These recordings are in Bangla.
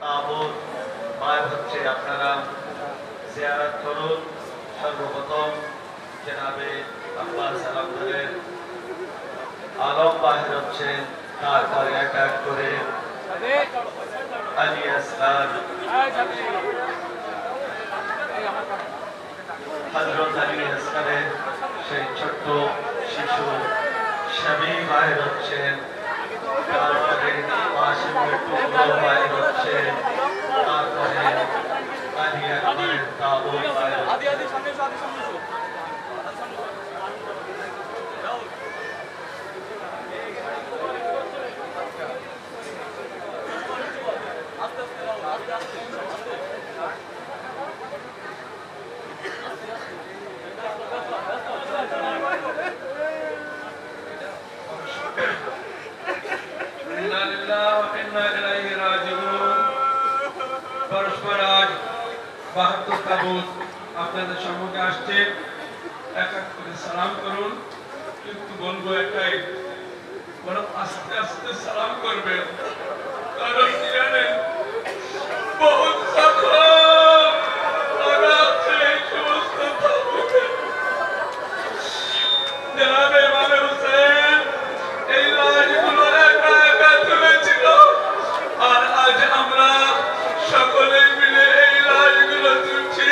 তাবুত বাইর হচ্ছে, আপনারা জিয়ারত করুন। সর্বপ্রথম জনাবে আব্বাস আলমগীরের আলম বাহির হচ্ছে, তারপরে এক এক করে আলী আসলাম, হযরত আলী আসলামের সেই ছোট্ট শিশু স্বামী বাহির হচ্ছেন, তারপরে মাসিমের টুকরো বাহির হচ্ছে, তারপরে আলী আকবরের তাবুত বাহির হচ্ছে। পরস্পর আজ ৭২ তাবুত আপনাদের সম্মুখে আসছে, এক এক করে সালাম করুন। কিন্তু বলবো একটাই, বড় আস্তে আস্তে সালাম করবেন, কারণ কি জানেন, বহুত জনাবে ইমাম হোসেন এই লাশগুলো একা একা তুলেছিল, আর আজ আমরা সকলে মিলে এই লাশগুলো তুলছি।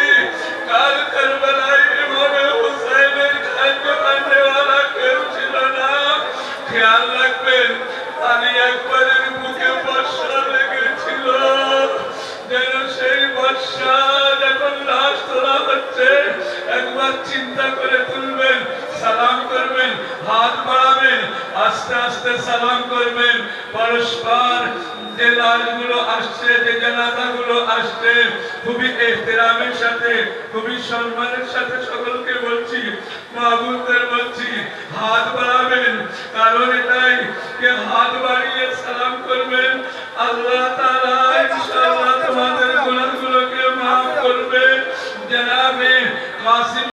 কাল কারবালায় ইমাম হোসেনের খাদ্য কান্ডওয়ালা কেউ ছিল না। খেয়াল রাখবেন, আলী আকবরের বুকে বর্ষা লেগেছিল, যেন সেই বর্ষা যখন লাশ তোলা হচ্ছে একবার চিন্তা করে তুলবেন, সালাম করবেন, হাত বাড়াবেন, আস্তে আস্তে সালাম করবেন। পরস্পর যে লাশগুলো আসছে, যে জানাজাগুলো আসছে, খুবই এহতেরামের সাথে, খুবই সম্মানের সাথে সকলকে বলছি, মাহবুবদের বলছি, হাত বাড়াবেন। কারণ এটাই যে হাত বাড়িয়ে সালাম করবেন, আল্লাহ তাআলা ইনশাআল্লাহ তোমাদের গুনাহগুলোকে মাফ করবে। জনাবে কাসিম